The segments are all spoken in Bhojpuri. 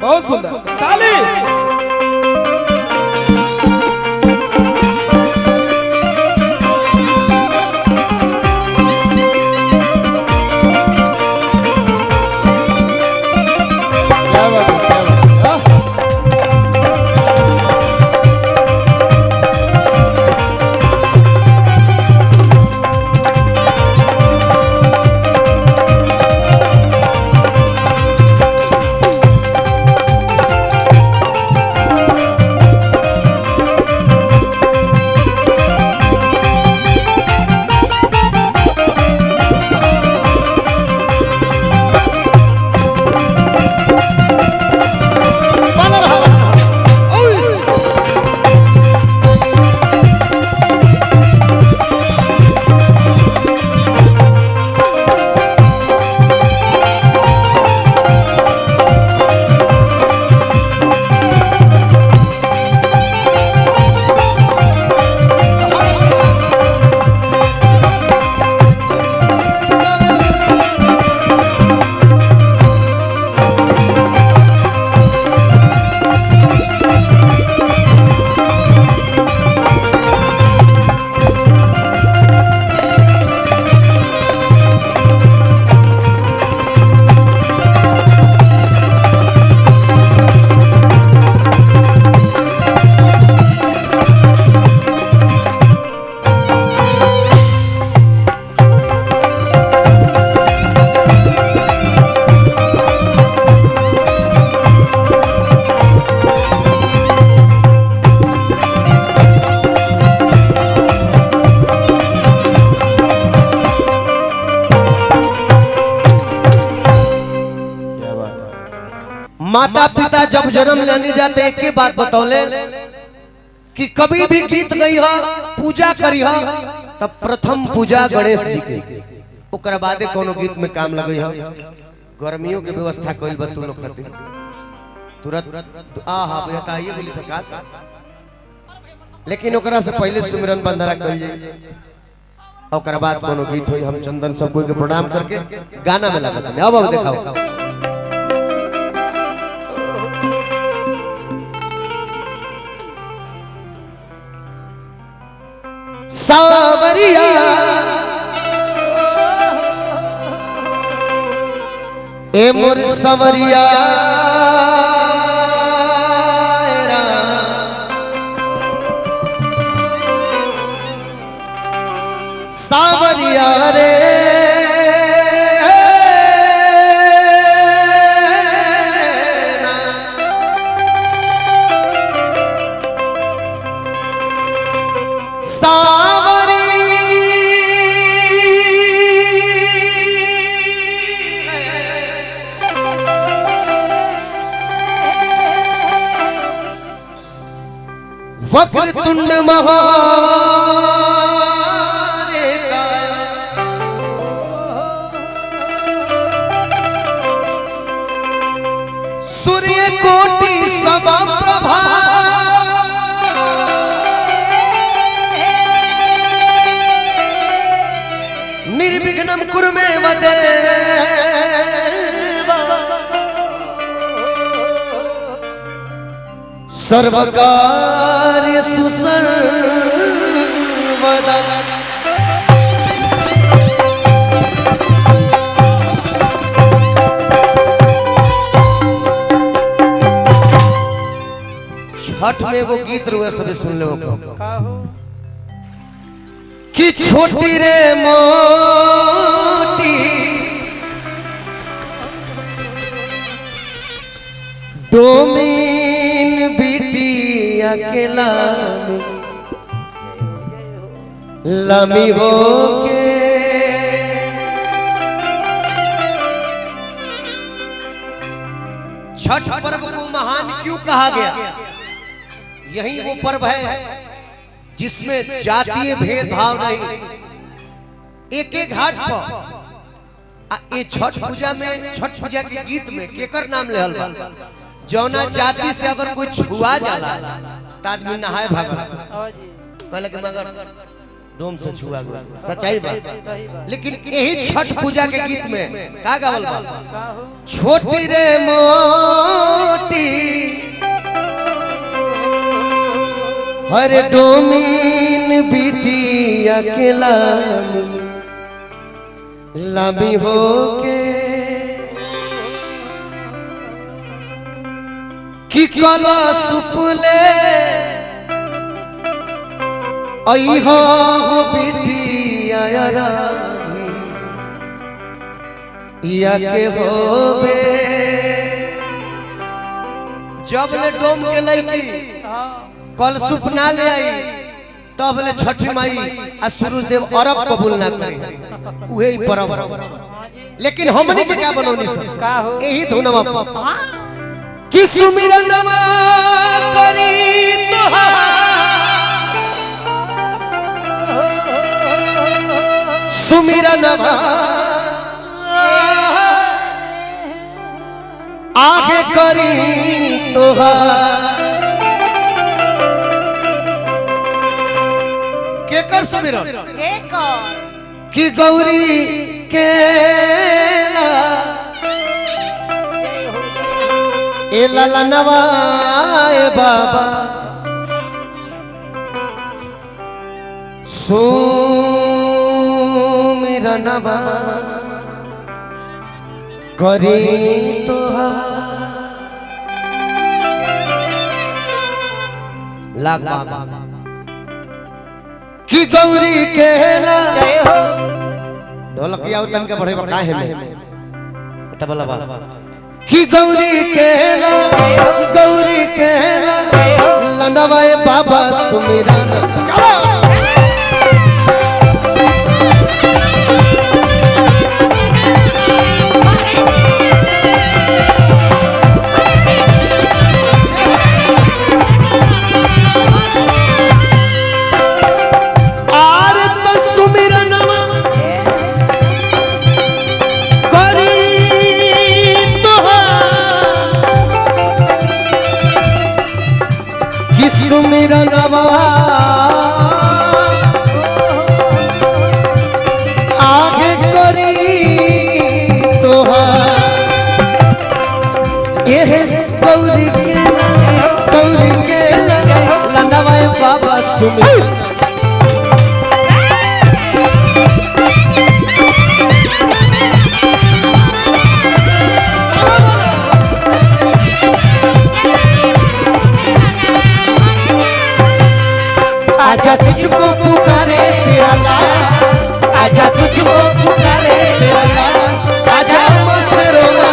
बहुत सुंदर ताली। माता पिता जब जन्म लेने जाते एक ही बात बतौले कि कभी भी गीत गई हो पूजा करी हो तब प्रथम पूजा गणेश जी के, ओकरा बादे कोनो गीत में काम लगे हो। गर्मियों के व्यवस्था कइल बा तू लोग खातिर तुरंत आहा बेहताइए बोली सकात, लेकिन ओकरा से पहले सुमिरन बंदरा कइल जाए, ओकरा बाद कोनो गीत होई। हम चंदन सब कोई के प्रणाम करके गाना में लगत अब देखाओ। सावरिया ए मोर सवरिया सावरिया रे वक्रतुंड महाकाय सूर्य कोटि समप्रभा निर्विघ्नं कुरु मे देव सर्वकार्येषु सर्वदा। छठ में एगो गीत रुए सभी सुन लो कि छोटी रे मोटी डोमीन बिटिया के लामी हो के छठ पर्व को महान क्यों कहा गया? यही वो पर्व है जिसमें जातीय भेदभाव नहीं। एक एक घाट पर ये छठ पूजा में, छठ पूजा के गीत में केकर नाम लेहल बा? जौना जाति से अगर कोई छुआ जाला त आदमी नहाए भागा कहला के मगर डोम से छुआ गया सच्चाई बात। लेकिन यही छठ पूजा के गीत में का गावल बा छोटी रे मोटी हर डोमिन बिटिया के लामी हो के कि कला सुपले आई हो बिटिया या के होबे जब ले डोम के लईकी कल सुपना ले आई तब ले छठी माई आ सूरज देव अरब कबूल ना करे उहे ही परब। लेकिन हमनी के क्या बनौनी सब यही धुनवा कि सुमिरनमा करी तोहार सुमिरनमा आगे करी तोहार के कर सुमिरन कि गौरी के ए लाला नवाए बाबा सुमिरनवा करी तोहार लाख कि गौरी केला ढोलकिया उतन के बढ़े बका है में तबला बा कि गौरी केला लनवाए बाबा सुमिरन चलो सुमिरनवा आगे करी तोहार ये गौरी के लनवा बाबा सुमिरन आजा तुझको पुकारे तेरा लाल आजा तुझको पुकारे तेरा लाल आजा मसरोमा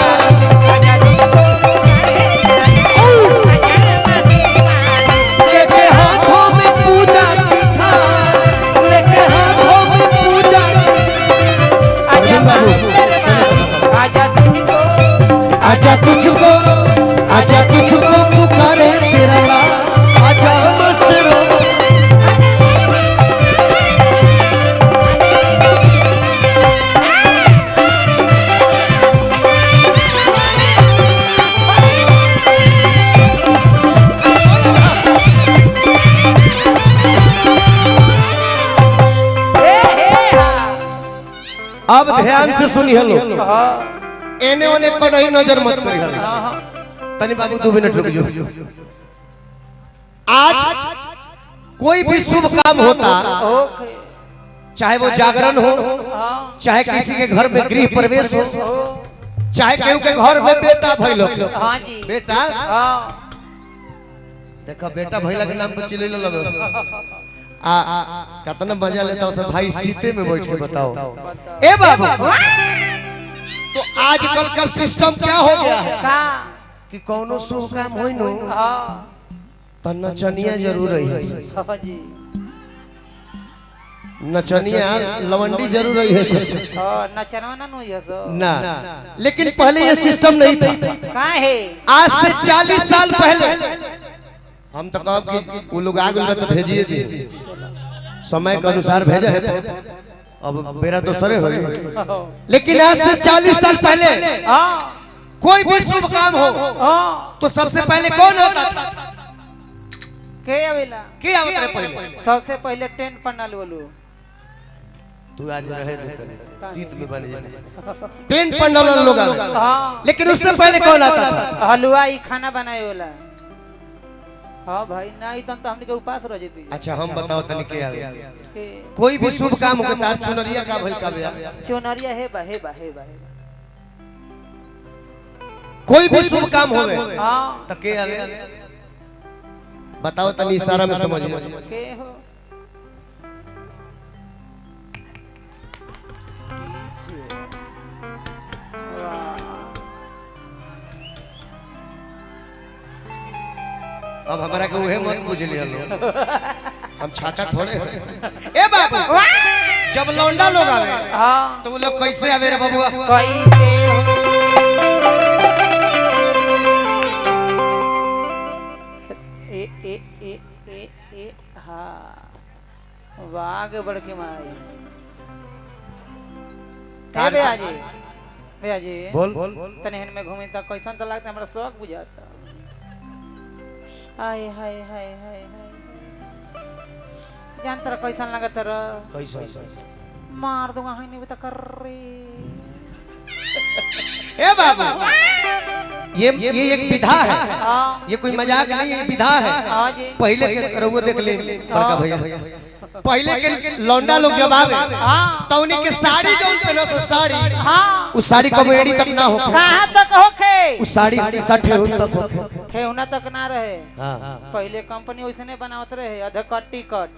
लेके हाथों में पूजा की थाल लेके हाथों में पूजा आजा तुझको पुकारे तेरा लाल आजा मसरोमा अब ध्यान से सुनी हेलो एने ओने कहीं नजर मत करी तनी बाबू 2 मिनट रुक जाओ। आज कोई भी शुभ काम होता चाहे वो जागरण हो चाहे किसी के घर में गृह प्रवेश हो चाहे केहू के घर में बेटा भइलो बेटा देखो बेटा भइला के नाम पर चिल्ले लगो कितना मजा लेता है भाई सीते में बैठ के बताओ ए बाबू। तो आजकल का सिस्टम क्या हो गया है कि कौनो शुभ काम होई नो तो नचनिया जरूर रही है नचनिया लवंडी जरूर रही है ना लेकिन पहले ये सिस्टम नहीं था। आज से 40 साल पहले हम तो कहब कि वो लोग आग तो भेजिए दिए समय के अनुसार भेजा है अब मेरा तो सरे हो लेकिन आज से 40 साल पहले कोई भी शुभ काम हो तो सबसे पहले कौन होता था के आवेला के आवत रहे पहले सबसे पहले टेंट पंडाल बोलू तू आज रहे सीट में बन जाए टेंट पंडाल लोग आवे लेकिन उससे पहले कौन आता था हलवाई खाना बनाए वाला। हाँ भाई नहीं तो हमने के उपास रह जेती। अच्छा हम बताओ तनी के आवे कोई भी शुभ काम हो तार चुनरिया का भल का बे चुनरिया है बा कोई भी शुभ काम होवे हां त के आवे बताओ तनी इशारा में समझिए के हो अब हमारा के उहे मत बुझ लिया लो हम छाता थोड़े ए बाबू जब लौंडा लोग आवे हां तो वो लोग कैसे आवे रे बबुआ कैसे ए हां वाग बड़के माई भैया जी बोल तने में घूमी त कैसन त लगता हमरा शौक बुझाता। हाय हाय हाय हाय हाय जान तेरा कैसन लगत रे कैसा मार दूंगा हाय नहीं बता कर रे ए बाबू ये एक विधा है ये कोई मजाक नहीं है विधा है पहले के रउआ देख ले बड़का भैया पहले के लौंडा लोग जब आवे तो उन्हीं के साड़ी जो पहनो सो साड़ी उस साड़ी कमेड़ी तक ना हो कहां तक होखे उस साड़ी 60 तक होखे ठेहुना तक ना रहे। हां पहले कंपनी वैसने बनावत रहे आधा कट्टी कट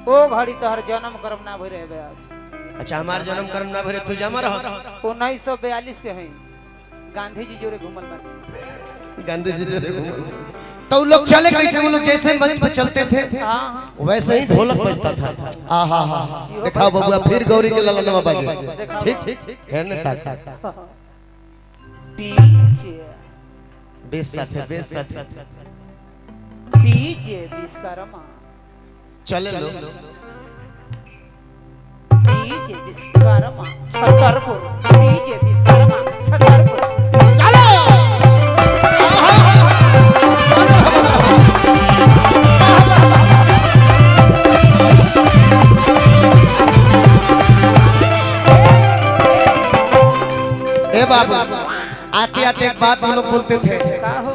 ओ घड़ी तोहर जन्म कर्म ना भई रहे ब्यास। अच्छा हमार जन्म कर्म ना भरे तू जमा रहस 1942 के हैं गांधी जी जोरे घूमल बाटे गांधी जी जोरे घूमल तो लोग चले कैसे वो लोग जैसे मंच पे चलते थे वैसे ही ढोलक बजता था आहा हा दिखाओ बबुआ फिर गौरी के ललनवा बाजे ठीक है ना ताक डीजे बेस साथे डीजे विश्वकर्मा चले लो डीजे विश्वकर्मा छतरपुर डीजे विश्वकर्मा छतरपुर चलो ए बाबू आते आते एक बात हम लोग बोलते थे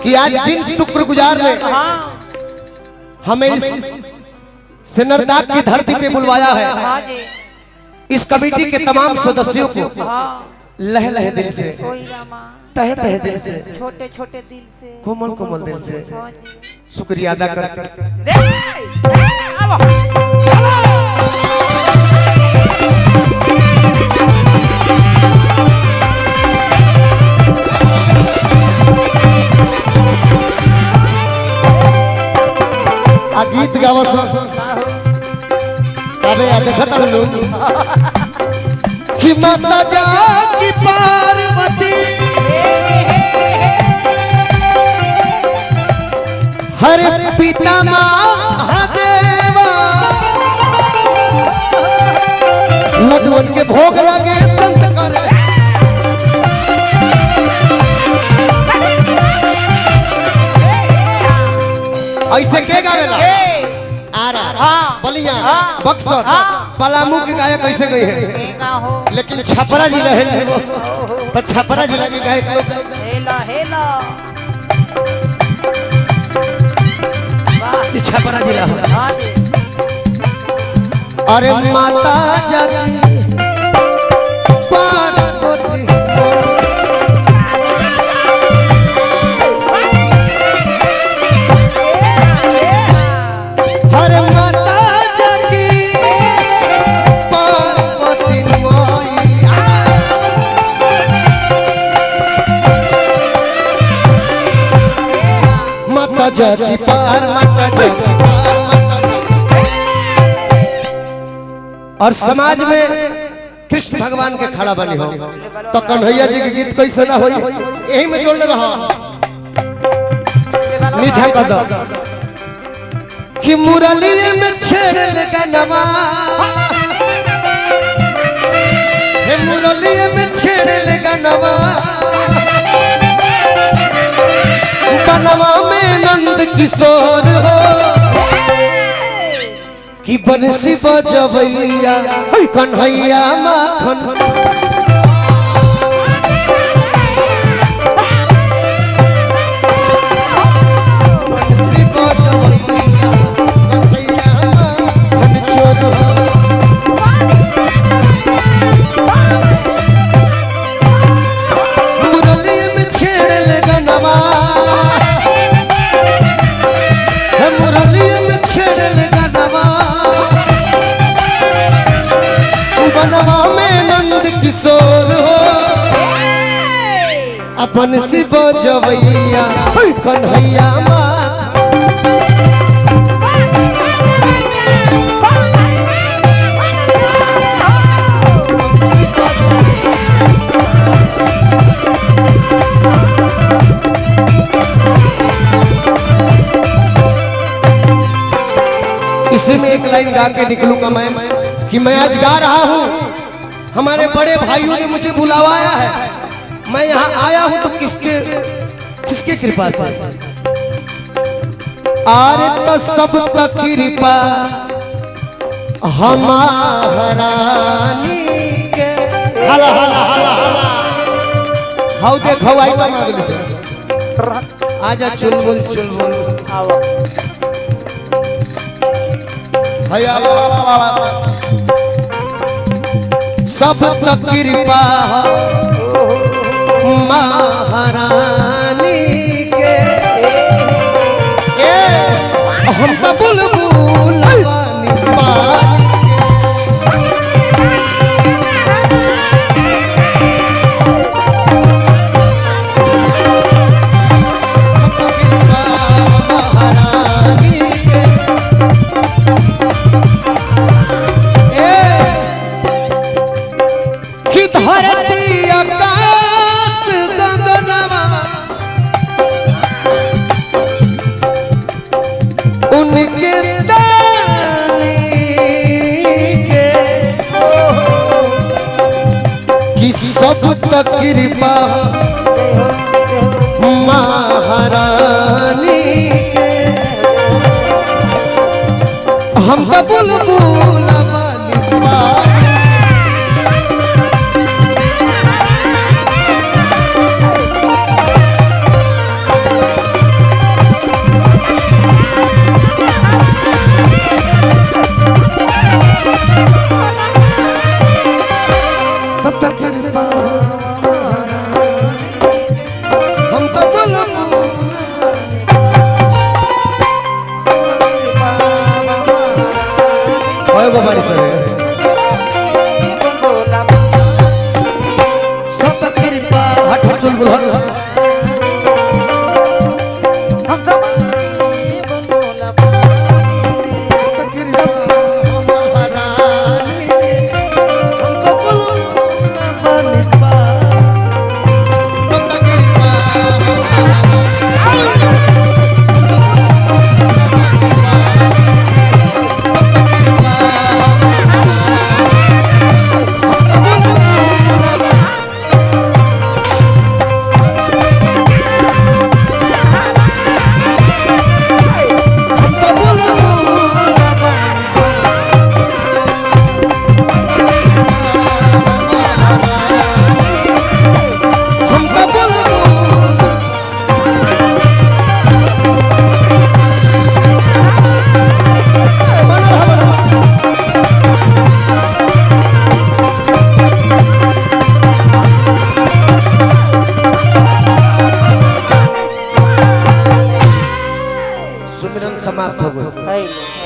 कि आज जिन शुक्रगुजार ने हमें इस सिन्नरदाग की धरती पे बुलवाया है इस कमेटी के तमाम सदस्यों को लह लह दिल से तह तह दिल से छोटे छोटे दिल से कोमल कोमल दिल से शुक्रिया अदा करते गीत गावस अबे याद देखता लोग कि माता जाकी पार्वती हर पिता महादेवा लड्डुअन के भोग लगे संत करे ऐसे के गावेला बलिया बक्सर पलामू के गायक कैसे गई है लेकिन छपरा जिला है तो छपरा जिला के गायक हेला हेला छपरा जिला है अरे माता जाकी पार्वती हरे माता जाकी पार्वती माता जाकी पार माता जाकी और समाज में कृष्ण भगवान के खड़ा बनी हो तो कन्हैया जी के गीत कैसे ना हो यही में जोड़ रहा मीठा कर दो कि मुरली में छेड़ लगा नवा हे मुरली में छेड़ लगा नवा बनवा में नंद किशोर हो कि बंसी बजबैया कन्हैया माखन किशोर हो अपन से बजबैया कन्हैया इसमें एक लाइन गा के निकलूंगा मैं कि मैं आज गा रहा हूँ। हमारे बड़े भाइयों ने मुझे बुलावाया है, मैं यहाँ आया हूँ तो किसके कृपा से? आरे तो सब तक कृपा हमारानी के। हला हला हला हला हाउ देखो आई का मांगले से आजा चुलबुल आओ भैया सब तक कृपा महारानी के। हम तो बुलबुल सब तक कृपा महारानी के। हम तो बुलबुल सब तक कृपा हम तो बारी सब तक कृपा हट चल बोल समाप्त हो गए।